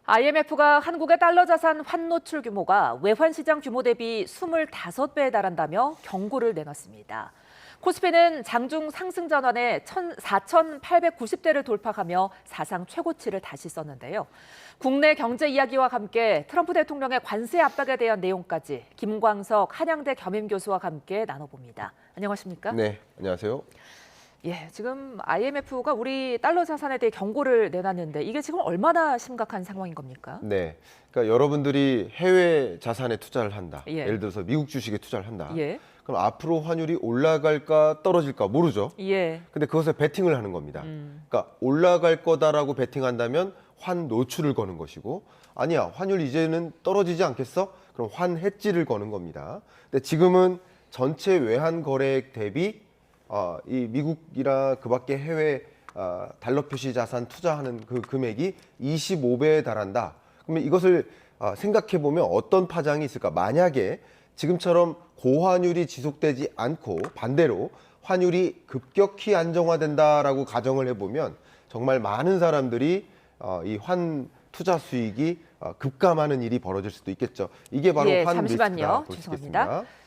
IMF가 한국의 달러 자산 환 노출 규모가 외환 시장 규모 대비 25배에 달한다며 경고를 내놨습니다. 코스피는 장중 상승 전환에 4,890대를 돌파하며 사상 최고치를 다시 썼는데요. 국내 경제 이야기와 함께 트럼프 대통령의 관세 압박에 대한 내용까지 김광석 한양대 겸임교수와 함께 나눠봅니다. 안녕하십니까? 네, 안녕하세요. 예, 지금 IMF가 우리 달러 자산에 대해 경고를 내놨는데 이게 지금 얼마나 심각한 상황인 겁니까? 네, 그러니까 여러분들이 해외 자산에 투자를 한다. 예. 예를 들어서 미국 주식에 투자를 한다. 예. 그럼 앞으로 환율이 올라갈까 떨어질까 모르죠. 예. 근데 그것에 베팅을 하는 겁니다. 그러니까 올라갈 거다라고 베팅한다면 환 노출을 거는 것이고, 아니야, 환율 이제는 떨어지지 않겠어? 그럼 환 해지를 거는 겁니다. 근데 지금은 전체 외환 거래액 대비 이 미국이나 그 밖에 해외 달러 표시 자산 투자하는 그 금액이 25배에 달한다. 그러면 이것을 생각해 보면 어떤 파장이 있을까? 만약에 지금처럼 고환율이 지속되지 않고 반대로 환율이 급격히 안정화된다라고 가정을 해보면 정말 많은 사람들이 이 환 투자 수익이 급감하는 일이 벌어질 수도 있겠죠. 이게 바로 예, 환 잠시만요. 리스크다 볼 수 죄송합니다. 있겠습니다.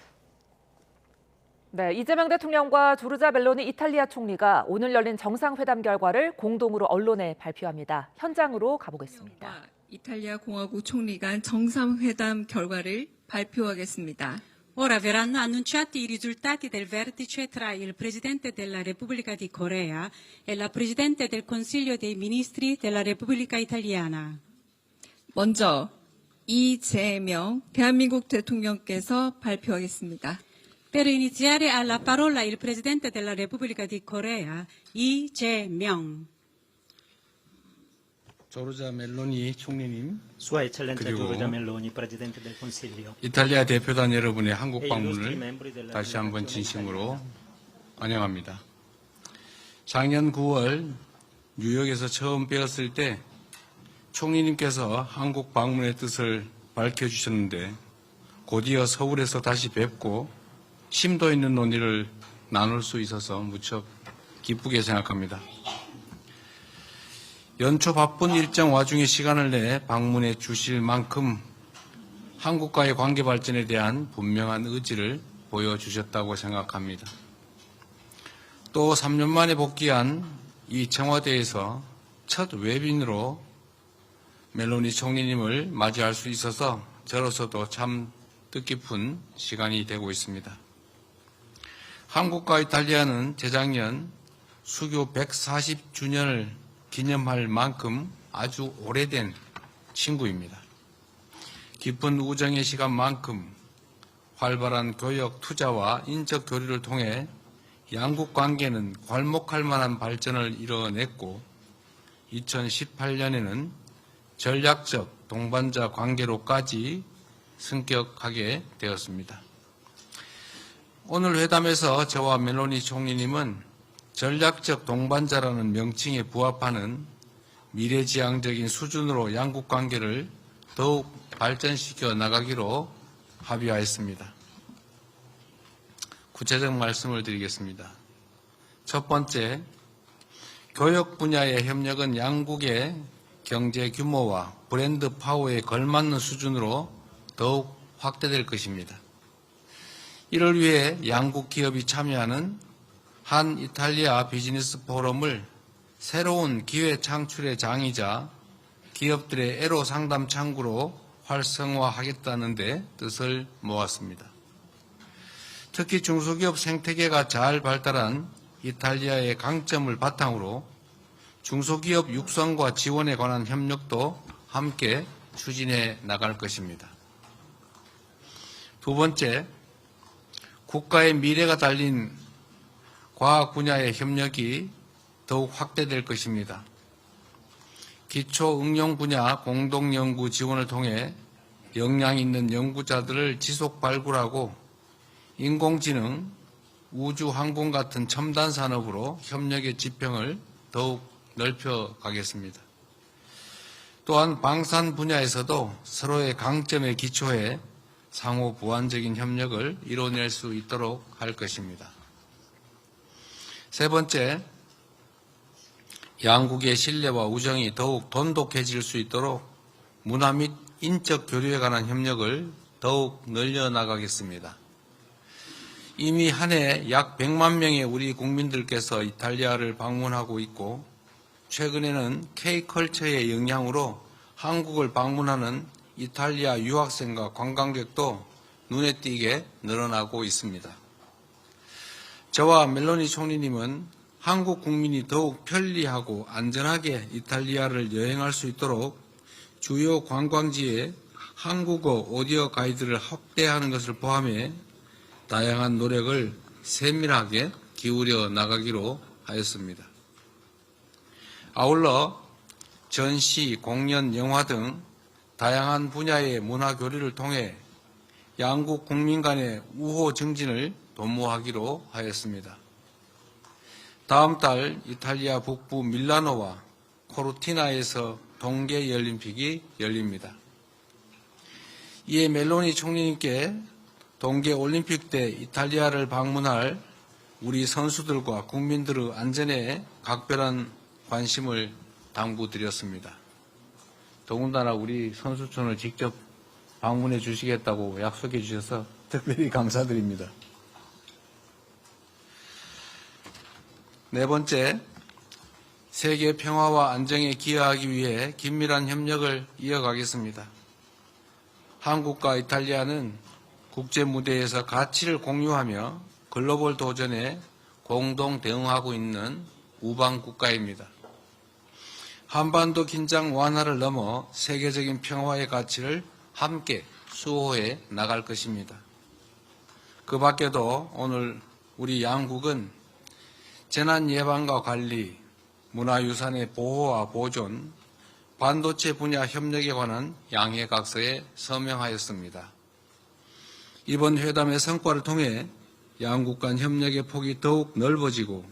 네, 이재명 대통령과 조르자 멜로니 이탈리아 총리가 오늘 열린 정상회담 결과를 공동으로 언론에 발표합니다. 현장으로 가보겠습니다. 이탈리아 공화국 총리 간 정상회담 결과를 발표하겠습니다. Ora verranno annunciati i risultati del vertice tra il Presidente della Repubblica di Corea e la Presidente del Consiglio dei Ministri della Repubblica Italiana. 먼저 이재명 대한민국 대통령께서 발표하겠습니다. Per iniziare ha la parola il Presidente della Repubblica di Corea, Lee Jae-myung. 조르자 멜로니 총리님, Sua Eccellenza 그리고 Giorgia Meloni, Presidente del Consiglio, 이탈리아 대표단 여러분의 한국 e illustri 방문을 membri della 다시 한번 delegazione 진심으로 italiana. 환영합니다. 작년 9월 뉴욕에서 처음 뵈었을 때 총리님께서 한국 방문의 뜻을 밝혀주셨는데 곧이어 서울에서 다시 뵙고 심도 있는 논의를 나눌 수 있어서 무척 기쁘게 생각합니다. 연초 바쁜 일정 와중에 시간을 내 방문해 주실 만큼 한국과의 관계 발전에 대한 분명한 의지를 보여주셨다고 생각합니다. 또 3년 만에 복귀한 이 청와대에서 첫 외빈으로 멜로니 총리님을 맞이할 수 있어서 저로서도 참 뜻깊은 시간이 되고 있습니다. 한국과 이탈리아는 재작년 수교 140주년을 기념할 만큼 아주 오래된 친구입니다. 깊은 우정의 시간만큼 활발한 교역, 투자와 인적 교류를 통해 양국 관계는 괄목할 만한 발전을 이뤄냈고 2018년에는 전략적 동반자 관계로까지 승격하게 되었습니다. 오늘 회담에서 저와 멜로니 총리님은 전략적 동반자라는 명칭에 부합하는 미래지향적인 수준으로 양국 관계를 더욱 발전시켜 나가기로 합의하였습니다. 구체적 말씀을 드리겠습니다. 첫 번째, 교역 분야의 협력은 양국의 경제 규모와 브랜드 파워에 걸맞는 수준으로 더욱 확대될 것입니다. 이를 위해 양국 기업이 참여하는 한 이탈리아 비즈니스 포럼을 새로운 기회 창출의 장이자 기업들의 애로 상담 창구로 활성화하겠다는 데 뜻을 모았습니다. 특히 중소기업 생태계가 잘 발달한 이탈리아의 강점을 바탕으로 중소기업 육성과 지원에 관한 협력도 함께 추진해 나갈 것입니다. 두 번째, 국가의 미래가 달린 과학 분야의 협력이 더욱 확대될 것입니다. 기초 응용 분야 공동 연구 지원을 통해 역량 있는 연구자들을 지속 발굴하고 인공지능, 우주 항공 같은 첨단 산업으로 협력의 지평을 더욱 넓혀가겠습니다. 또한 방산 분야에서도 서로의 강점에 기초해 상호 보완적인 협력을 이뤄낼 수 있도록 할 것입니다. 세 번째, 양국의 신뢰와 우정이 더욱 돈독해질 수 있도록 문화 및 인적 교류에 관한 협력을 더욱 늘려나가겠습니다. 이미 한 해 약 100만 명의 우리 국민들께서 이탈리아를 방문하고 있고 최근에는 K컬처의 영향으로 한국을 방문하는 이탈리아 유학생과 관광객도 눈에 띄게 늘어나고 있습니다. 저와 멜로니 총리님은 한국 국민이 더욱 편리하고 안전하게 이탈리아를 여행할 수 있도록 주요 관광지에 한국어 오디오 가이드를 확대하는 것을 포함해 다양한 노력을 세밀하게 기울여 나가기로 하였습니다. 아울러 전시, 공연, 영화 등 다양한 분야의 문화 교류를 통해 양국 국민 간의 우호 증진을 도모하기로 하였습니다. 다음 달 이탈리아 북부 밀라노와 코르티나에서 동계올림픽이 열립니다. 이에 멜로니 총리님께 동계올림픽 때 이탈리아를 방문할 우리 선수들과 국민들의 안전에 각별한 관심을 당부드렸습니다. 더군다나 우리 선수촌을 직접 방문해 주시겠다고 약속해 주셔서 특별히 감사드립니다. 네 번째, 세계 평화와 안정에 기여하기 위해 긴밀한 협력을 이어가겠습니다. 한국과 이탈리아는 국제 무대에서 가치를 공유하며 글로벌 도전에 공동 대응하고 있는 우방 국가입니다. 한반도 긴장 완화를 넘어 세계적인 평화의 가치를 함께 수호해 나갈 것입니다. 그 밖에도 오늘 우리 양국은 재난 예방과 관리, 문화유산의 보호와 보존, 반도체 분야 협력에 관한 양해각서에 서명하였습니다. 이번 회담의 성과를 통해 양국 간 협력의 폭이 더욱 넓어지고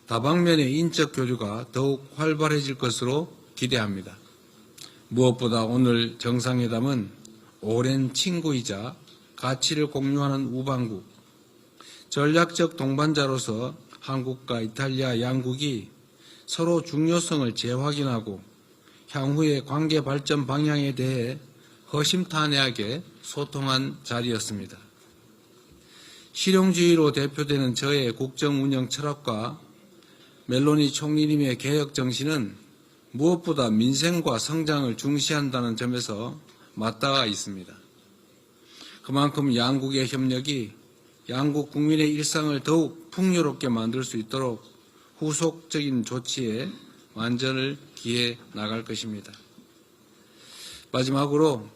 다방면의 인적 교류가 더욱 활발해질 것으로 기대합니다. 무엇보다 오늘 정상회담은 오랜 친구이자 가치를 공유하는 우방국, 전략적 동반자로서 한국과 이탈리아 양국이 서로 중요성을 재확인하고 향후의 관계 발전 방향에 대해 허심탄회하게 소통한 자리였습니다. 실용주의로 대표되는 저의 국정운영 철학과 멜로니 총리님의 개혁 정신은 무엇보다 민생과 성장을 중시한다는 점에서 맞닿아 있습니다. 그만큼 양국의 협력이 양국 국민의 일상을 더욱 풍요롭게 만들 수 있도록 후속적인 조치에 완전을 기해 나갈 것입니다. 마지막으로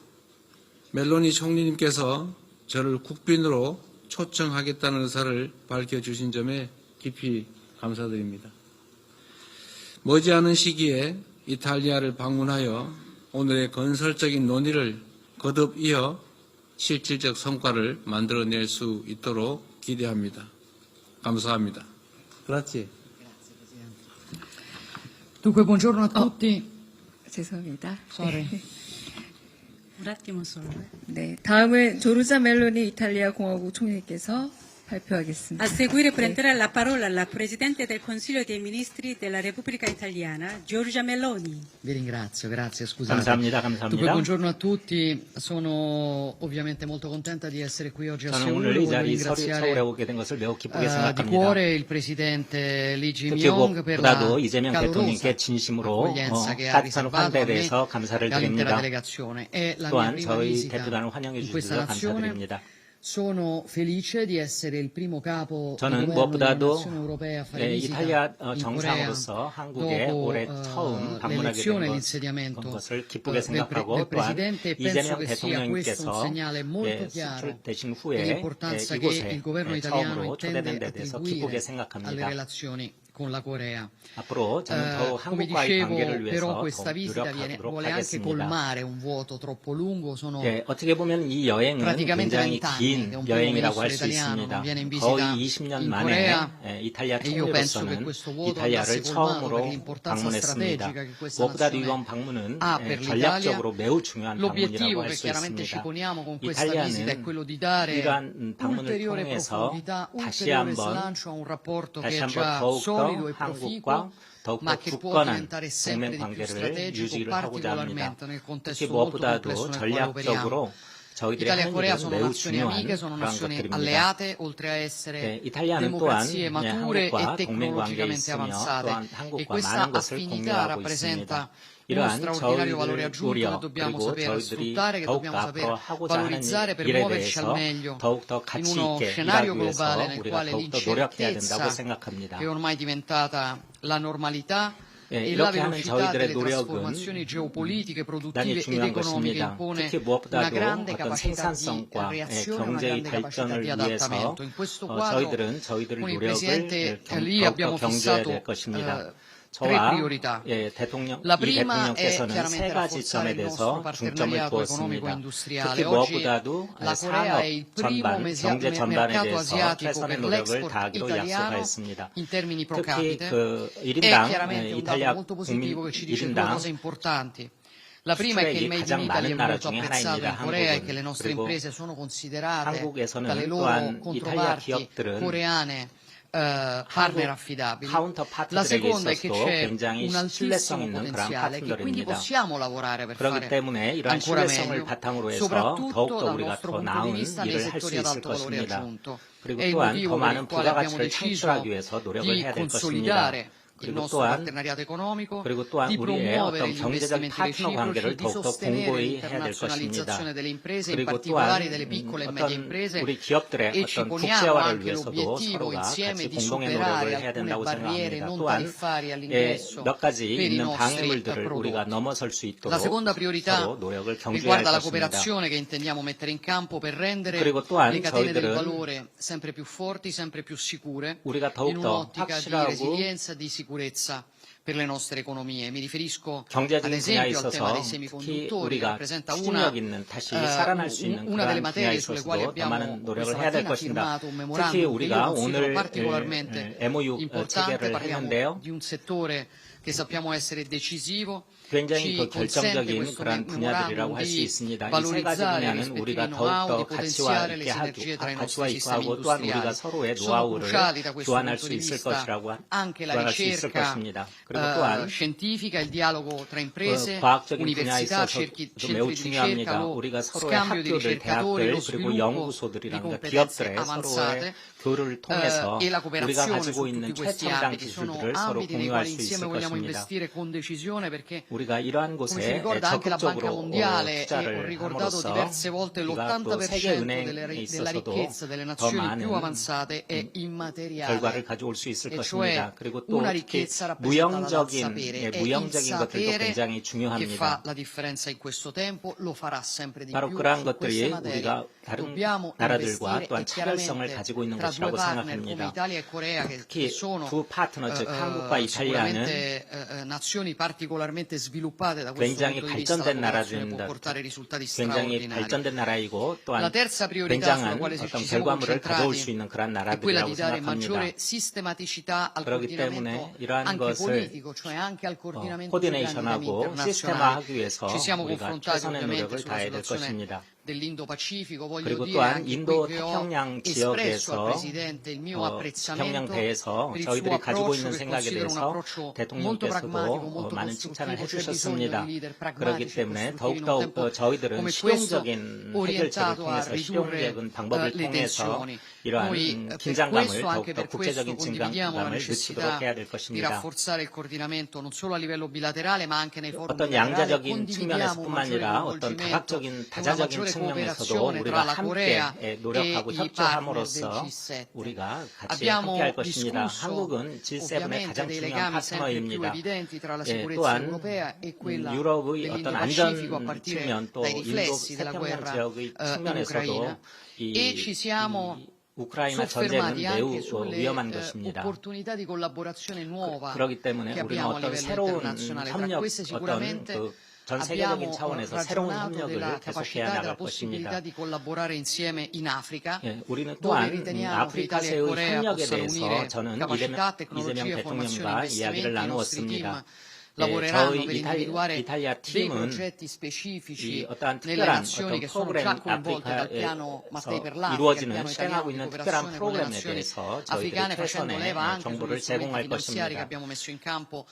멜로니 총리님께서 저를 국빈으로 초청하겠다는 의사를 밝혀주신 점에 깊이 감사드립니다. 머지않은 시기에 이탈리아를 방문하여 오늘의 건설적인 논의를 거듭 이어 실질적 성과를 만들어낼 수 있도록 기대합니다. 감사합니다. Grazie. Dunque, buongiorno a tutti. 죄송합니다. Sorry. Un attimo solo. 네, 다음은 조르자 멜로니 이탈리아 공화국 총리께서 발표하겠습니다. A seguire prenderà la parola la Presidente del Consiglio dei Ministri della Repubblica Italiana, Giorgia Meloni. Vi ringrazio, grazie, scusate. 감사합니다. Dunque, 감사합니다. buongiorno a tutti. Sono ovviamente molto contenta di essere qui oggi a 저는 Seul. 오늘 이 Voglio 자리 서울에 ringraziare 오게 된 것을 매우 기쁘게 di 생각합니다. cuore il Presidente Lee 특히 Jae-myung per la 무엇보다도 이재명 calorosa 대통령께 진심으로 accoglienza che ha 따뜻한 riservato a 환대에 me 대해서 감사를 e all'intera 드립니다. delegazione. È la mia 또한 prima 저희 visita 대표단을 환영해 in questa 주셔서 nazione. 감사드립니다. Sono felice di essere il primo capo di 저는 governo di una 무엇보다도 nazione europea a fare visita 이탈리아 in Corea 정상으로서 한국에 올해 dopo 처음 방문하게 l'elezione e 된 l'insediamento 것을 기쁘게 del 생각하고 또한 Presidente e penso 이재명 che sia questo un 대통령께서 segnale molto chiaro 수출되신 후에 dell'importanza che 이곳에 il governo italiano 처음으로 초대된 intende 데 대해서 attribuire 기쁘게 alle 생각합니다. relazioni con la Corea. 앞으로 저는 더욱 Come 한국과의 dicevo, 관계를 위해서 però questa 더욱 visita 노력하도록 vuole anche 하겠습니다. colmare un vuoto troppo lungo. Sono 네, 어떻게 보면 이 여행은 praticamente 굉장히 20 anni 긴 che un primo 여행이라고 할 ministro 수 italiano 있습니다. non viene in 거의 visita 20년 in 만에 Corea 이탈리아 e io penso che 총리로서는 questo vuoto 이탈리아를 andasse colmato per 처음으로 l'importanza 방문했습니다. strategica che questa 무엇보다도 nazione 이번 방문은 ha per 전략적으로 매우 중요한 L'obiettivo 방문이라고 할 che 수 chiaramente ci 있습니다. poniamo con questa visita è 이탈리아는 quello di dare 이러한 방문을 ulteriore 통해서 profondità, 다시 ulteriore 한번 slancio a un rapporto che 다시 è 한번 già 더욱더 solido e 한국과 proficuo, 더욱더 ma che può 굳건한 diventare sempre 동맹 di più 관계를 strategico, 유지를 하고자 합니다. particolarmente nel 특히 contesto molto 무엇보다도 complesso nel quale operiamo. 전략적으로 저희들이 Italia e 하는 Corea 일은 sono 매우 nazioni 중요한 amiche, sono 그런 nazioni 것들입니다. alleate, oltre a essere 네, 이탈리아는 또한 democrazie mature e 한국과 동맹 관계에 tecnologicamente 있으며 avanzate. 또한 E 한국과 questa 많은 것을 affinità 공유하고 rappresenta 있습니다. uno 이러한 straordinario valore 저희들 aggiunto che 노력 dobbiamo 그리고 saper 저희들이 sfruttare, che 더욱 dobbiamo saper 앞으로 하고자 하는 valorizzare per 일에 muoverci al 대해서 meglio 더욱더 in 가치 uno 있게 scenario 일하기 위해서 globale nel 우리가 quale 더욱더 노력해야 된다고 l'incertezza, 생각합니다. che è ormai diventata la normalità, 예, e la 이렇게 하는 velocità 저희들의 delle 노력은 trasformazioni geopolitiche, 대단히 produttive ed 중요한 economiche 것입니다. impone 특히 una 무엇보다도 grande 어떤 capacità di 생산성과 reazione, una 경제의 grande capacità 발전을 di 위해서 adattamento. In questo quadro, 저희들은 저희들 con il 노력을 Presidente Lì 더욱더 abbiamo 경제해야 fissato 될 것입니다. tre 저와 priorità. 대통령, La 이 prima è 대통령께서는 세 chiaramente 가지 rafforzare 점에 il nostro 대해서 중점을 partenariato 두었습니다. economico-industriale. 특히 Oggi 무엇보다도 la Corea 산업 è il primo 전반, 경제 전반에 mercato 대해서 asiatico 최선의 per 노력을 l'export 다하기로 italiano 약속하였습니다. in termini pro 특히 capite. 그 È 1인당 chiaramente un dato 이탈리아 molto 국민 positivo che ci dice due 1인당 cose importanti. La prima è che il 수출액이 Made in 가장 Italy è 많은 나라 molto 중에 apprezzato 하나입니다. in Corea e 한국은. che le nostre 그리고 imprese sono considerate 한국에서는 dalle loro 또한 이탈리아 controparti 기업들은 coreane partner affidabili. 카운터 La 파트들에게 seconda è che 있어서도 c'è 굉장히 un 신뢰성 altissimo 있는 그런 potenziale che quindi 파트너입니다. possiamo lavorare per 그렇기 fare 때문에 이러한 ancora 신뢰성을 meglio, 바탕으로 해서 soprattutto 더욱더 dal 우리가 nostro 더 punto di 나은 vista nei 일을 할 수 settori ad 있을 alto valore 것입니다. aggiunto. 그리고 È il 또한 motivo 더 per il 많은 quale abbiamo 부가가치를 deciso 창출하기 위해서 노력을 di 해야 될 것입니다. consolidare il 그리고 nostro 또한 partenariato economico, 그리고 또한 di 우리의 promuovere 어떤 gli 경제적 investimenti 파트너 reciproci, 관계를 di 더욱더 sostenere 공고히 해야 될 것입니다. l'internazionalizzazione delle imprese, in 그리고 particolare 또한 delle piccole e medie 어떤 imprese, 우리 기업들의 e ci 어떤 poniamo 국제화를 anche 위해서도 l'obiettivo 서로가 insieme 같이 di 공동의 superare 노력을 해야 alcune 된다고 barriere 생각합니다. non 또한 tariffarie all'ingresso 몇 가지 per i 있는 nostri 방해물들을 우리가 prodotti. 넘어설 수 있도록 La seconda priorità 서로 노력을 경주해야 할 riguarda la 것입니다. cooperazione che intendiamo mettere in campo per rendere 그리고 또한 le catene del 저희들은 valore sempre più forti, sempre più sicure, 우리가 in 더욱더 un'ottica di 확실하고 resilienza e di sicurezza per le nostre economie. Mi riferisco ad 경제적인 분야에 esempio al tema 있어서 dei 특히 semiconduttori, che 우리가 rappresenta 추진력 있는 다시 살아날 수 있는 una delle 그런 분야에 materie sulle quali 있어서도 더 abbiamo 많은 노력을 questa 해야 될 mattina 것입니다. firmato un 특히 memorandum che io 우리가 considero 오늘 particolarmente MOU importante. 체결을 Parliamo 했는데요. di un settore che sappiamo essere decisivo, 굉장히 ci 그 consente 결정적인 questo 그런 분야들이라고 memorandum 할 수 di 있습니다. 이 세 가지 valorizzare i 분야는 rispettivi 우리가 know-how, 더욱더 di 가치와 potenziare le 있게 sinergie tra i 가치와 nostri 있고 sistemi 하고 또한 우리가 industriali. 서로의 Sono 노하우를 cruciali da questo 교환할 punto 수 di 있을 vista 것이라고 anche la 교환할 수 있을 ricerca 것입니다. 그리고 또한 scientifica, il dialogo tra imprese, 과학적인 분야에 università, 있어서 centri 매우 di 중요합니다. ricerca, lo 우리가 서로의 scambio di 학교들, ricercatori, 대학들 lo 그리고 sviluppo di 연구소들이랑 competenze 기업들의 avanzate, 서로의 교류를 통해서 e la 우리가 cooperazione 가지고 su 있는 tutti questi 최첨단 ambiti sono 기술들을 서로 ambiti nei 공유할 quali 수 insieme 있을 vogliamo 것입니다. investire con decisione, perché 우리가 이러한 come ci 곳에 ricorda anche la Banca 적극적으로 Mondiale e ho 투자를 ricordato 함으로써 diverse volte 우리가 또 세계 l'80% 은행에 della 있어서도 ricchezza delle 더 nazioni 많은 più avanzate è immateriale. 결과를 가져올 수 있을 e 것입니다. cioè 그리고 또 una 특히 ricchezza rappresentata dal 무형적인 sapere. È il 무형적인 것들도 sapere 굉장히 che 중요합니다. fa la differenza in questo tempo, lo farà sempre di 바로 più. 그러한 Su queste 것들이 materie 우리가 다른 dobbiamo 나라들과 investire 또한 e 차별성을 chiaramente 가지고 있는 tra due 것이라고 partner come 생각합니다. Italia e Corea che 특히 sono 두 파트너 즉 한국과 이탈리아는 sicuramente nazioni particolarmente sviluppate da questo 굉장히 punto di vista, la 발전된 cooperazione può 나라들입니다. portare risultati 굉장히 straordinari. 발전된 나라이고 또한 La terza priorità sulla 굉장한 quale 어떤 ci siamo 결과물을 가져올 concentrati 수 있는 그런 è quella 나라들이라고 di dare 생각합니다. maggiore sistematicità al 그렇기 때문에 coordinamento 이러한 anche 것을 politico, cioè anche al coordinamento sui grandi temi 코디네이션하고 internazionali. 시스템화하기 위해서 Ci siamo 우리가 confrontati 최선의 ovviamente 노력을 sulla 다해야 될 situazione 것입니다. dell'Indo-Pacifico, voglio 그리고 dire 또한 anche 인도 qui che ho 태평양 espresso al 지역에서 Presidente il mio 태평양 apprezzamento 대해서 per il suo 저희들이 가지고 approccio 있는 che 생각에 considero un 대해서 approccio molto pragmatico, 대통령께서도 molto 많은 칭찬을 costruttivo. C'è bisogno 해주셨습니다. di leader 그렇기 pragmatici e 때문에 costruttivi in un 더욱더 tempo 저희들은 come questo, 실용적인 해결책을 orientato a 통해서 ridurre 실용적인 방법을 le 통해서 tensioni. 이러한 Noi per 긴장감을 questo, anche 더욱더 per questo, 국제적인 condividiamo la 긴장감을 necessità 늦추도록 해야 될 di 것입니다. rafforzare il coordinamento non solo a livello bilaterale ma anche nei forum 어떤 bilaterali. 양자적인 Condividiamo un 측면에서뿐만 maggiore 아니라 어떤 coinvolgimento 다각적인 e una 다자적인 maggiore 측면에서도 cooperazione 우리가 tra la 함께 Corea e 노력하고 i partner del 협조함으로써 G7. 우리가 같이 Abbiamo 함께할 것입니다. discusso 한국은 G7의 ovviamente 가장 dei 중요한 legami sempre più 파트너입니다. evidenti tra la 예, sicurezza 또한 europea e quella 유럽의 어떤 안전 dell'Indo-Pacifico a partire 측면 또 dai 인도 riflessi della 태평양 guerra 지역의 in 측면에서도 Ucraina e ci siamo 우크라이나 전쟁은 soffermati 매우 anche sulle 위험한 것입니다. opportunità di collaborazione nuova 그렇기 때문에 che 우리는 abbiamo a 어떤 livello 새로운 internazionale. Tra 협력, queste 어떤 sicuramente 전 세계적인 abbiamo 차원에서 새로운 ragionato 협력을 della 계속해야 capacità e 나갈 della possibilità 것입니다. di collaborare insieme in Africa, 예, 우리는 dove 또한 riteniamo che Italia e 아프리카세의 Corea 협력에 possano 대해서 unire 저는 capacità, 이재명 tecnologia, formazione, 대통령과 investimenti. 이야기를 I nostri 나누었습니다. team lavoreranno 저희 per individuare 이탈리아 dei 팀은 progetti specifici 이 어떠한 nelle 특별한 nazioni 어떤 che sono 프로그램 già coinvolte dal piano 아프리카에서 Mattei per l'Africa, il 이루어지는 piano 실행하고 italiano di 있는 특별한 cooperazione con le 프로그램에 nazioni 대해서 africane, 저희들이 facendo 최선의 leva anche 정보를 sugli strumenti 제공할 finanziari che 것입니다. abbiamo messo in campo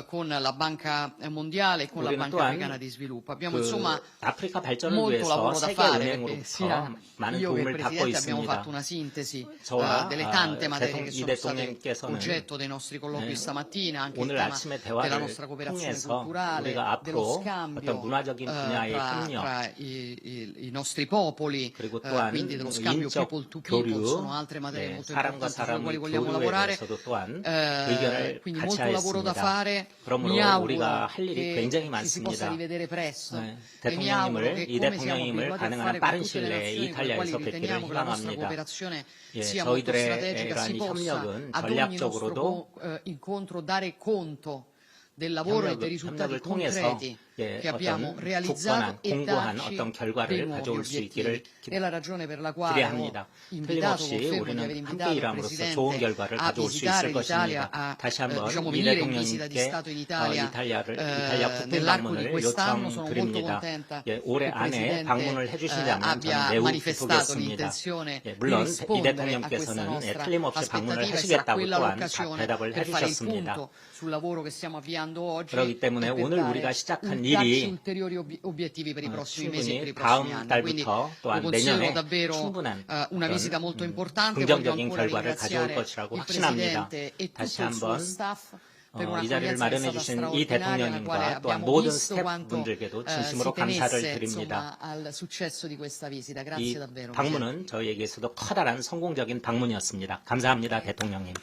con la Banca Mondiale e con la 우리는 Banca 또한 Africana di Sviluppo. Abbiamo 그 insomma 아프리카 발전을 molto 위해서 lavoro da fare perché 세계은행으로부터 sia 많은 io che il 도움을 받고 Presidente abbiamo 있습니다. fatto una sintesi 저와 delle tante materie che 이 sono state 대통령께서는 oggetto dei nostri colloqui stamattina, anche il 오늘 tema 아침의 della 대화를 nostra cooperazione 통해서 culturale, 우리가 dello 앞으로 scambio 어떤 문화적인 분야의 협력 tra i nostri popoli, 그리고 또한 quindi dello scambio 인적 people to people, 교류, sono altre materie molto 사람과 importanti sulle quali 사람의 vogliamo 교류에 lavorare. 대해서도 또한 의견을 Quindi 같이 molto lavoro da 하였습니다. fare. 그러므로 Mi auguro 우리가 할 일이 che 굉장히 ci si possa 많습니다. rivedere presto. 네, E mi auguro 대통령님을 che 이 come siamo 대통령님을 abituati a 가능한 fare con 빠른 tutte le 시일 내에 nazioni con le quali 이탈리아에서 뵙기를 riteniamo che la nostra 희망합니다. cooperazione 예, sia molto 저희들의 strategica, si 이러한 possa 협력은 ad ogni nostro 전략적으로도 incontro dare conto del lavoro e dei risultati 협력을 통해서 concreti 예, che abbiamo 어떤 realizzato 굳건한 e 공고한 darci 어떤 dei 결과를 nuovi 가져올 수 있기를 obiettivi. È la ragione per la quale ho 기대합니다. invitato, 틀림없이 confermo di 우리는 aver 함께 invitato il 일함으로써 좋은 Presidente 결과를 a 가져올 수 visitare 있을 l'Italia, 것입니다. a 다시 한번 diciamo, 이 venire in visita di 대통령님께 Stato in Italia 이탈리아 국빈 nell'arco di 방문을 quest'anno. Sono molto 요청드립니다. contenta 예, che 올해 il 안에 Presidente 방문을 해주신다면 저는 abbia 매우 manifestato 기쁘겠습니다. l'intenzione 예, di 물론 이 rispondere a questa 대통령께서는 nostra 틀림없이 방문을 aspettativa e sarà 하시겠다고 quella 또한 l'occasione 대답을 per fare il 해주셨습니다. punto sul lavoro che stiamo avviando oggi 그렇기 때문에 e per 오늘 dare 우리가 시작한 darci 일이 ulteriori obiettivi per i prossimi mesi e per 충분히 i prossimi 다음 anni. Quindi 달부터 lo 또한 considero 내년에 davvero 충분한 una 어떤, visita molto importante. Voglio 긍정적인 ancora 결과를 가져올 ringraziare 것이라고 il 확신합니다. Presidente e 다시 tutto il suo 한번 staff per una 이 자리를 accoglienza che è 마련해 stata 주신 이 straordinaria, nella quale 대통령님과 또한 abbiamo 모든 visto quanto 스태프분들께도 si 진심으로 감사를 tenesse 드립니다. insomma, al successo di questa visita. 이 Grazie davvero. Presidente. 방문은 저희에게서도 커다란 성공적인 방문이었습니다. 감사합니다, 대통령님.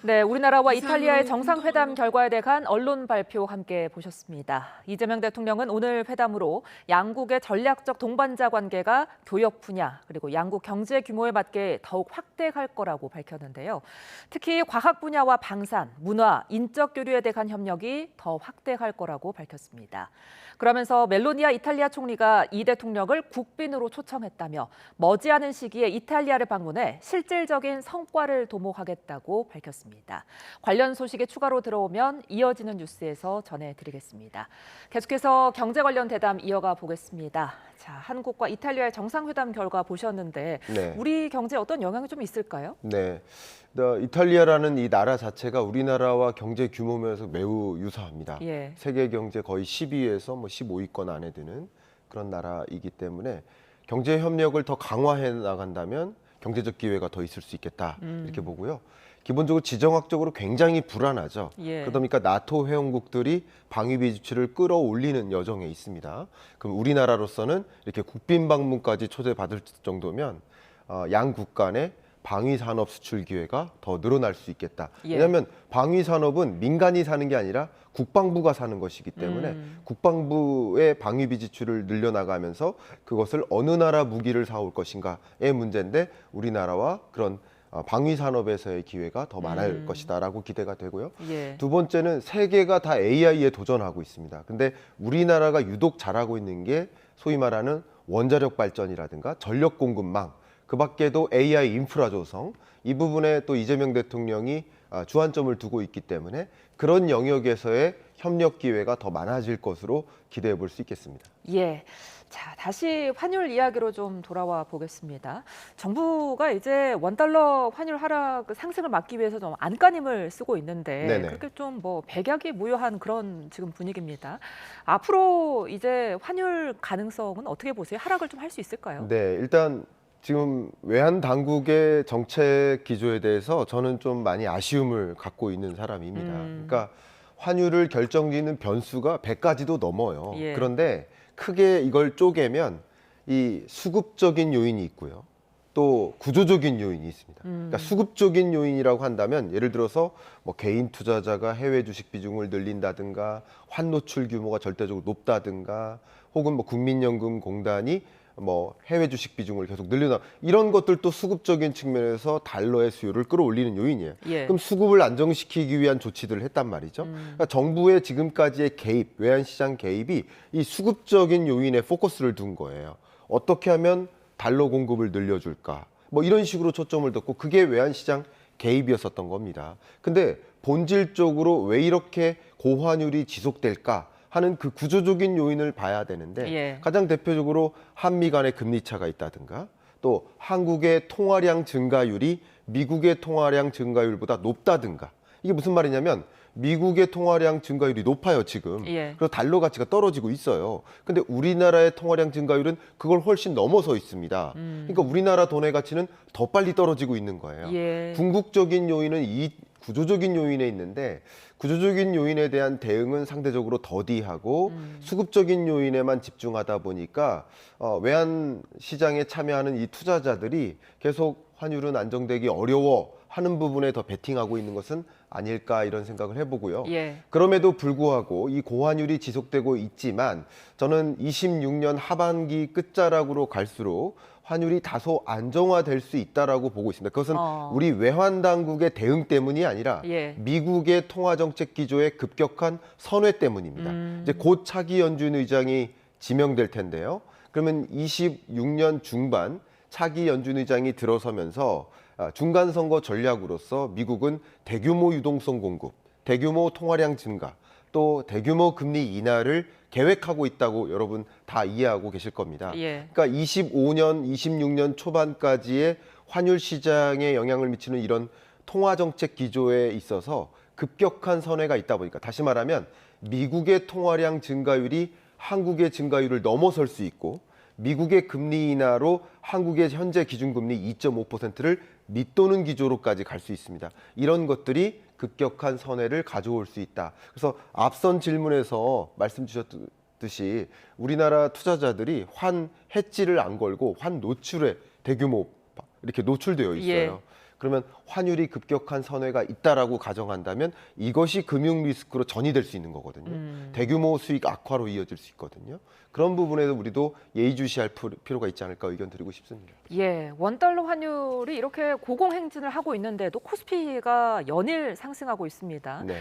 네, 우리나라와 이탈리아의 정상회담 결과에 대한 언론 발표 함께 보셨습니다. 이재명 대통령은 오늘 회담으로 양국의 전략적 동반자 관계가 교역 분야 그리고 양국 경제 규모에 맞게 더욱 확대할 거라고 밝혔는데요. 특히 과학 분야와 방산, 문화, 인적 교류에 대한 협력이 더 확대할 거라고 밝혔습니다. 그러면서 멜로니아 이탈리아 총리가 이 대통령을 국빈으로 초청했다며 머지않은 시기에 이탈리아를 방문해 실질적인 성과를 도모하겠다고 밝혔습니다. 관련 소식이 추가로 들어오면 이어지는 뉴스에서 전해드리겠습니다. 계속해서 경제 관련 대담 이어가 보겠습니다. 자, 한국과 이탈리아의 정상회담 결과 보셨는데 네. 우리 경제에 어떤 영향이 좀 있을까요? 네. 이탈리아라는 이 나라 자체가 우리나라와 경제 규모 면에서 매우 유사합니다. 예. 세계 경제 거의 10위에서 15위권 안에 드는 그런 나라이기 때문에 경제 협력을 더 강화해 나간다면 경제적 기회가 더 있을 수 있겠다 이렇게 보고요. 기본적으로 지정학적으로 굉장히 불안하죠. 예. 그러다 보니까 나토 회원국들이 방위비 지출을 끌어올리는 여정에 있습니다. 그럼 우리나라로서는 이렇게 국빈 방문까지 초대받을 정도면 양국 간의 방위 산업 수출 기회가 더 늘어날 수 있겠다. 예. 왜냐하면 방위 산업은 민간이 사는 게 아니라 국방부가 사는 것이기 때문에 국방부의 방위비 지출을 늘려나가면서 그것을 어느 나라 무기를 사올 것인가의 문제인데 우리나라와 그런 방위 산업에서의 기회가 더 많을 것이다라고 기대가 되고요. 예. 두 번째는 세계가 다 AI에 도전하고 있습니다. 근데 우리나라가 유독 잘하고 있는 게 소위 말하는 원자력 발전이라든가 전력 공급망, 그 밖에도 AI 인프라 조성, 이 부분에 또 이재명 대통령이 주안점을 두고 있기 때문에 그런 영역에서의 협력 기회가 더 많아질 것으로 기대해 볼 수 있겠습니다. 예. 자, 다시 환율 이야기로 좀 돌아와 보겠습니다. 정부가 이제 원달러 환율 하락 상승을 막기 위해서 좀 안간힘을 쓰고 있는데 네네. 그렇게 좀 백약이 무효한 그런 지금 분위기입니다. 앞으로 이제 환율 가능성은 어떻게 보세요? 하락을 좀 할 수 있을까요? 네, 일단 지금 외환 당국의 정책 기조에 대해서 저는 좀 많이 아쉬움을 갖고 있는 사람입니다. 그러니까 환율을 결정짓는 변수가 100가지도 넘어요. 예. 그런데 크게 이걸 쪼개면 이 수급적인 요인이 있고요. 또 구조적인 요인이 있습니다. 그러니까 수급적인 요인이라고 한다면 예를 들어서 개인 투자자가 해외 주식 비중을 늘린다든가 환 노출 규모가 절대적으로 높다든가 혹은 국민연금공단이 해외 주식 비중을 계속 늘려나 이런 것들도 수급적인 측면에서 달러의 수요를 끌어올리는 요인이에요. 예. 그럼 수급을 안정시키기 위한 조치들을 했단 말이죠. 그러니까 정부의 지금까지의 개입, 외환시장 개입이 이 수급적인 요인에 포커스를 둔 거예요. 어떻게 하면 달러 공급을 늘려줄까? 이런 식으로 초점을 뒀고 그게 외환시장 개입이었었던 겁니다. 근데 본질적으로 왜 이렇게 고환율이 지속될까 하는 그 구조적인 요인을 봐야 되는데 예. 가장 대표적으로 한미 간의 금리 차가 있다든가 또 한국의 통화량 증가율이 미국의 통화량 증가율보다 높다든가 이게 무슨 말이냐면 미국의 통화량 증가율이 높아요, 지금. 예. 그래서 달러 가치가 떨어지고 있어요. 근데 우리나라의 통화량 증가율은 그걸 훨씬 넘어서 있습니다. 그러니까 우리나라 돈의 가치는 더 빨리 떨어지고 있는 거예요. 예. 궁극적인 요인은 이 구조적인 요인에 있는데 구조적인 요인에 대한 대응은 상대적으로 더디하고 수급적인 요인에만 집중하다 보니까 외환 시장에 참여하는 이 투자자들이 계속 환율은 안정되기 어려워 하는 부분에 더 베팅하고 있는 것은 아닐까 이런 생각을 해보고요. 예. 그럼에도 불구하고 이 고환율이 지속되고 있지만 저는 26년 하반기 끝자락으로 갈수록 환율이 다소 안정화될 수 있다라고 보고 있습니다. 그것은 우리 외환 당국의 대응 때문이 아니라 예. 미국의 통화 정책 기조의 급격한 선회 때문입니다. 이제 곧 차기 연준 의장이 지명될 텐데요. 그러면 26년 중반 차기 연준 의장이 들어서면서 중간 선거 전략으로서 미국은 대규모 유동성 공급, 대규모 통화량 증가, 또 대규모 금리 인하를 계획하고 있다고 여러분 다 이해하고 계실 겁니다. 예. 그러니까 25년, 26년 초반까지의 환율 시장에 영향을 미치는 이런 통화 정책 기조에 있어서 급격한 선회가 있다 보니까 다시 말하면 미국의 통화량 증가율이 한국의 증가율을 넘어설 수 있고 미국의 금리 인하로 한국의 현재 기준금리 2.5%를 밑도는 기조로까지 갈 수 있습니다. 이런 것들이 급격한 선회를 가져올 수 있다. 그래서 앞선 질문에서 말씀 주셨듯이 우리나라 투자자들이 환 해지를 안 걸고 환 노출에 대규모 이렇게 노출되어 있어요. 예. 그러면 환율이 급격한 선회가 있다라고 가정한다면 이것이 금융 리스크로 전이될 수 있는 거거든요. 대규모 수익 악화로 이어질 수 있거든요. 그런 부분에서 우리도 예의주시할 필요가 있지 않을까 의견 드리고 싶습니다. 예, 원달러 환율이 이렇게 고공행진을 하고 있는데도 코스피가 연일 상승하고 있습니다. 네.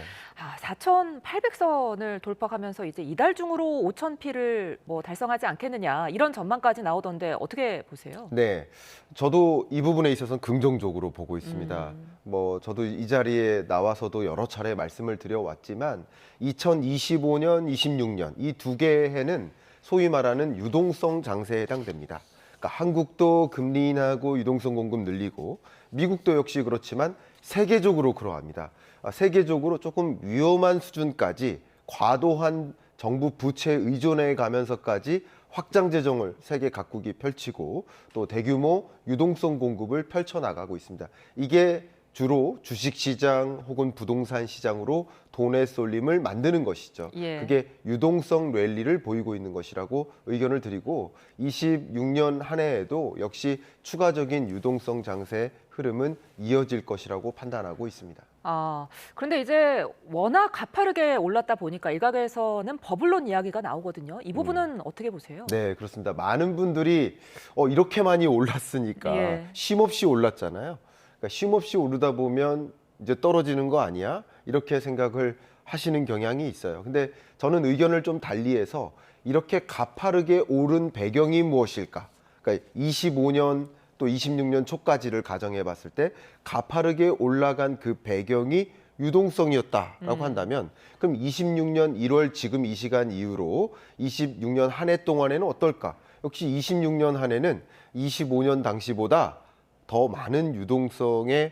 4,800선을 돌파하면서 이제 이달 중으로 5,000피를 뭐 달성하지 않겠느냐 이런 전망까지 나오던데 어떻게 보세요? 네, 저도 이 부분에 있어서는 긍정적으로 보고 있습니다. 뭐 저도 이 자리에 나와서도 여러 차례 말씀을 드려왔지만 2025년, 26년 이 두 개의 해는 소위 말하는 유동성 장세에 해당됩니다. 그러니까 한국도 금리 인하고 유동성 공급 늘리고 미국도 역시 그렇지만 세계적으로 그러합니다. 세계적으로 조금 위험한 수준까지 과도한 정부 부채 의존해 가면서까지 확장 재정을 세계 각국이 펼치고 또 대규모 유동성 공급을 펼쳐나가고 있습니다. 이게 주로 주식시장 혹은 부동산 시장으로 돈의 쏠림을 만드는 것이죠. 예. 그게 유동성 랠리를 보이고 있는 것이라고 의견을 드리고 26년 한 해에도 역시 추가적인 유동성 장세 흐름은 이어질 것이라고 판단하고 있습니다. 그런데 이제 워낙 가파르게 올랐다 보니까 일각에서는 버블론 이야기가 나오거든요. 이 부분은 어떻게 보세요? 네, 그렇습니다. 많은 분들이 이렇게 많이 올랐으니까 예. 쉼없이 올랐잖아요. 그러니까 쉼없이 오르다 보면 이제 떨어지는 거 아니야? 이렇게 생각을 하시는 경향이 있어요. 근데 저는 의견을 좀 달리해서 이렇게 가파르게 오른 배경이 무엇일까? 그러니까 25년 또 26년 초까지를 가정해 봤을 때 가파르게 올라간 그 배경이 유동성이었다라고 한다면 그럼 26년 1월 지금 이 시간 이후로 26년 한 해 동안에는 어떨까? 역시 26년 한 해는 25년 당시보다 더 많은 유동성의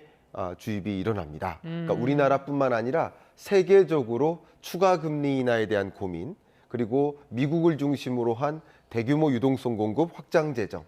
주입이 일어납니다. 그러니까 우리나라뿐만 아니라 세계적으로 추가 금리 인하에 대한 고민, 그리고 미국을 중심으로 한 대규모 유동성 공급 확장 재정.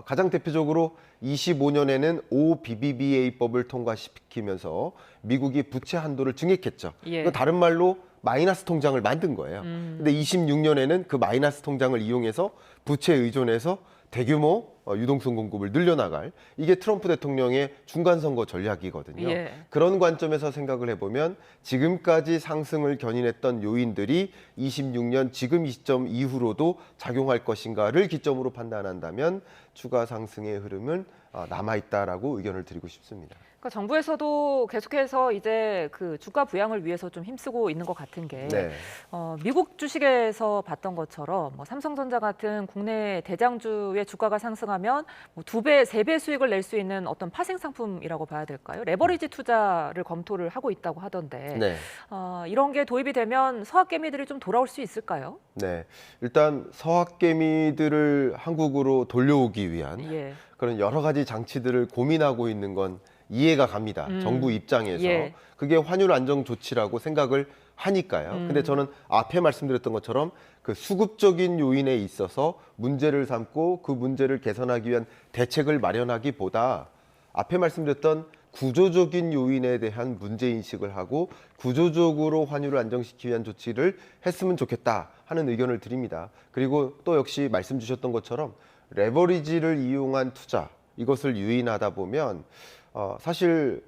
가장 대표적으로 25년에는 OBBBA법을 통과시키면서 미국이 부채 한도를 증액했죠. 예. 다른 말로 마이너스 통장을 만든 거예요. 근데 26년에는 그 마이너스 통장을 이용해서 부채 의존해서 대규모 유동성 공급을 늘려나갈 이게 트럼프 대통령의 중간선거 전략이거든요. 예. 그런 관점에서 생각을 해보면 지금까지 상승을 견인했던 요인들이 26년 지금 이 시점 이후로도 작용할 것인가를 기점으로 판단한다면 추가 상승의 흐름은 남아있다라고 의견을 드리고 싶습니다. 그러니까 그러니까 정부에서도 계속해서 이제 그 주가 부양을 위해서 좀 힘쓰고 있는 것 같은 게 네. 미국 주식에서 봤던 것처럼 뭐 삼성전자 같은 국내 대장주의 주가가 상승하면 뭐 2배, 3배 수익을 낼 수 있는 어떤 파생 상품이라고 봐야 될까요? 레버리지 투자를 검토를 하고 있다고 하던데 네. 이런 게 도입이 되면 서학개미들이 좀 돌아올 수 있을까요? 네. 일단 서학개미들을 한국으로 돌려오기 위한 예. 그런 여러 가지 장치들을 고민하고 있는 건 이해가 갑니다. 정부 입장에서. 예. 그게 환율 안정 조치라고 생각을 하니까요. 근데 저는 앞에 말씀드렸던 것처럼 그 수급적인 요인에 있어서 문제를 삼고 그 문제를 개선하기 위한 대책을 마련하기보다 앞에 말씀드렸던 구조적인 요인에 대한 문제인식을 하고 구조적으로 환율을 안정시키기 위한 조치를 했으면 좋겠다 하는 의견을 드립니다. 그리고 또 역시 말씀 주셨던 것처럼 레버리지를 이용한 투자, 이것을 유인하다 보면 사실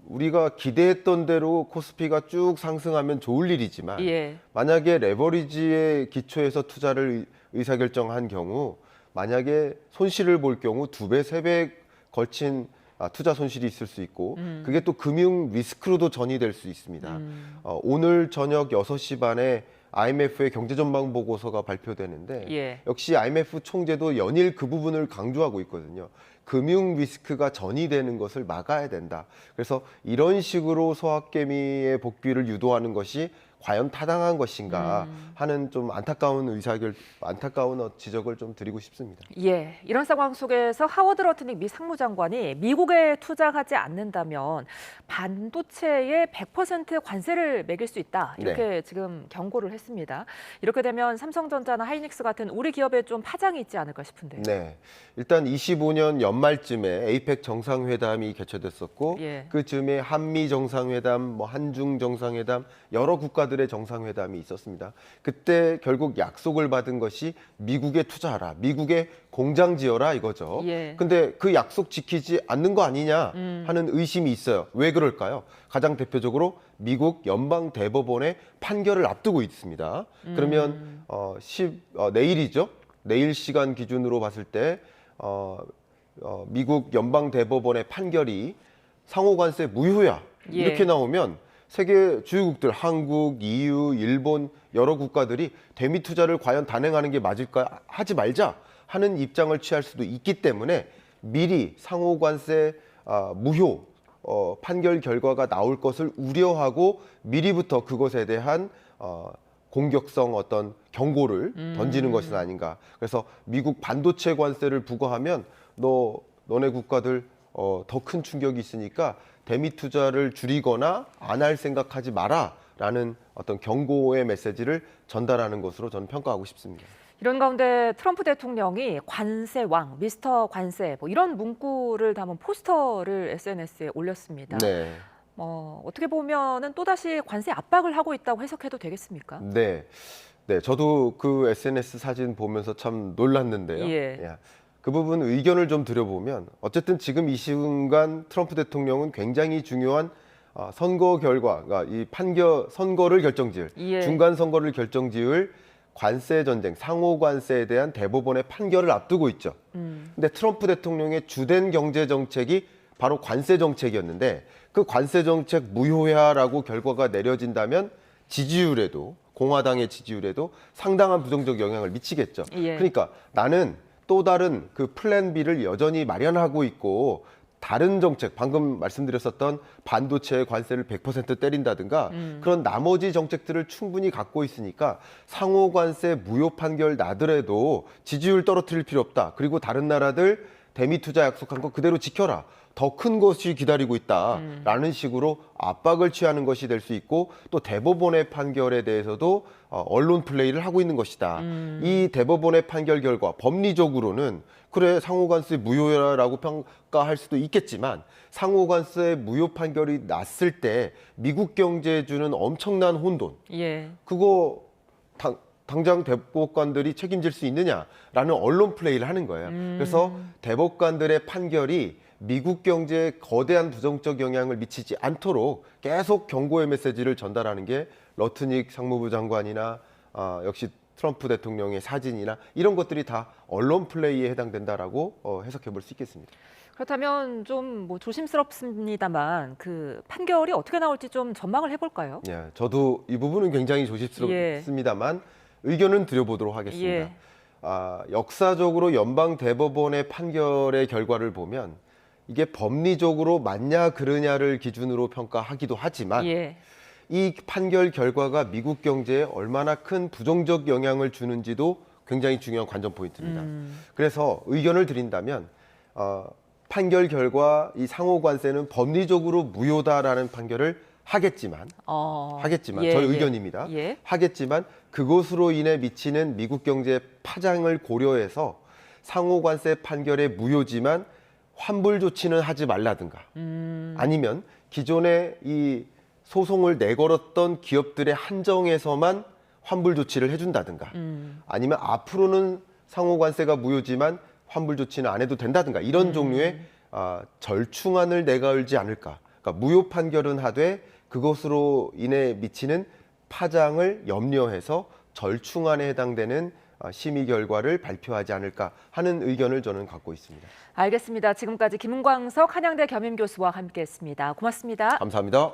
우리가 기대했던 대로 코스피가 쭉 상승하면 좋을 일이지만 예. 만약에 레버리지의 기초에서 투자를 의사결정한 경우 만약에 손실을 볼 경우 2배, 3배 걸친 투자 손실이 있을 수 있고 그게 또 금융 리스크로도 전이될 수 있습니다. 오늘 저녁 6시 반에 IMF의 경제전망 보고서가 발표되는데 예. 역시 IMF 총재도 연일 그 부분을 강조하고 있거든요. 금융 리스크가 전이되는 것을 막아야 된다. 그래서 이런 식으로 서학개미의 복귀를 유도하는 것이 과연 타당한 것인가 하는 좀 안타까운 지적을 좀 드리고 싶습니다. 예, 이런 상황 속에서 하워드 러트닉 미 상무장관이 미국에 투자하지 않는다면 반도체에 100% 관세를 매길 수 있다. 이렇게 지금 경고를 했습니다. 이렇게 되면 삼성전자나 하이닉스 같은 우리 기업에 좀 파장이 있지 않을까 싶은데요. 네, 일단 25년 연말쯤에 에이펙 정상회담이 개최됐었고 예. 그 즈음에 한미 정상회담, 뭐 한중 정상회담 여러 국가들의 정상회담이 있었습니다. 그때 결국 약속을 받은 것이 미국에 투자하라, 미국에 공장 지어라 이거죠. 예. 근데 그 약속 지키지 않는 거 아니냐 하는 의심이 있어요. 왜 그럴까요? 가장 대표적으로 미국 연방 대법원의 판결을 앞두고 있습니다. 그러면 내일이죠. 내일 시간 기준으로 봤을 때 미국 연방 대법원의 판결이 상호관세 무효야 예. 이렇게 나오면 세계 주요국들 한국, EU, 일본 여러 국가들이 대미 투자를 과연 단행하는 게 맞을까 하지 말자 하는 입장을 취할 수도 있기 때문에 미리 상호관세 무효 판결 결과가 나올 것을 우려하고 미리부터 그것에 대한 공격성 어떤 경고를 던지는 것은 아닌가. 그래서 미국 반도체 관세를 부과하면 너네 국가들 더 큰 충격이 있으니까 대미 투자를 줄이거나 안 할 생각하지 마라라는 어떤 경고의 메시지를 전달하는 것으로 저는 평가하고 싶습니다. 이런 가운데 트럼프 대통령이 관세왕, 미스터 관세 뭐 이런 문구를 담은 포스터를 SNS에 올렸습니다. 네. 어떻게 보면은 또다시 관세 압박을 하고 있다고 해석해도 되겠습니까? 네. 네, 저도 그 SNS 사진 보면서 참 놀랐는데요. 예. 그 부분 의견을 좀 드려보면 어쨌든 지금 이 순간 트럼프 대통령은 굉장히 중요한 선거 결과, 이 선거를 결정지을, 예. 중간 선거를 결정지을 관세 전쟁, 상호 관세에 대한 대법원의 판결을 앞두고 있죠. 근데 트럼프 대통령의 주된 경제 정책이 바로 관세 정책이었는데 그 관세 정책 무효야라고 결과가 내려진다면 지지율에도 공화당의 지지율에도 상당한 부정적 영향을 미치겠죠. 예. 그러니까 나는 또 다른 그 플랜 B를 여전히 마련하고 있고 다른 정책, 방금 말씀드렸었던 반도체의 관세를 100% 때린다든가 그런 나머지 정책들을 충분히 갖고 있으니까 상호 관세 무효 판결 나더라도 지지율 떨어뜨릴 필요 없다. 그리고 다른 나라들 대미 투자 약속한 거 그대로 지켜라. 더 큰 것이 기다리고 있다라는 식으로 압박을 취하는 것이 될 수 있고 또 대법원의 판결에 대해서도 언론 플레이를 하고 있는 것이다. 이 대법원의 판결 결과 법리적으로는 그래 상호관세 무효라고 평가할 수도 있겠지만 상호관세 무효 판결이 났을 때 미국 경제에 주는 엄청난 혼돈 예. 그거 당장 대법관들이 책임질 수 있느냐라는 언론 플레이를 하는 거예요. 그래서 대법관들의 판결이 미국 경제에 거대한 부정적 영향을 미치지 않도록 계속 경고의 메시지를 전달하는 게 러트닉 상무부 장관이나 역시 트럼프 대통령의 사진이나 이런 것들이 다 언론 플레이에 해당된다라고 해석해 볼 수 있겠습니다. 그렇다면 좀 뭐 조심스럽습니다만 그 판결이 어떻게 나올지 좀 전망을 해볼까요? 예, 저도 이 부분은 굉장히 조심스럽습니다만 의견은 드려보도록 하겠습니다. 예. 역사적으로 연방 대법원의 판결의 결과를 보면 이게 법리적으로 맞냐 그르냐를 기준으로 평가하기도 하지만 예. 이 판결 결과가 미국 경제에 얼마나 큰 부정적 영향을 주는지도 굉장히 중요한 관전 포인트입니다. 그래서 의견을 드린다면 판결 결과 이 상호 관세는 법리적으로 무효다라는 판결을 하겠지만 예, 저의 예. 의견입니다. 예. 하겠지만 그것으로 인해 미치는 미국 경제의 파장을 고려해서 상호 관세 판결의 무효지만 환불 조치는 하지 말라든가 아니면 기존에 이 소송을 내걸었던 기업들의 한정에서만 환불 조치를 해준다든가 아니면 앞으로는 상호 관세가 무효지만 환불 조치는 안 해도 된다든가 이런 종류의 절충안을 내걸지 않을까. 그러니까 무효 판결은 하되 그것으로 인해 미치는 파장을 염려해서 절충안에 해당되는 심의 결과를 발표하지 않을까 하는 의견을 저는 갖고 있습니다. 알겠습니다. 지금까지 김은광석 한양대 겸임교수와 함께했습니다. 고맙습니다. 감사합니다.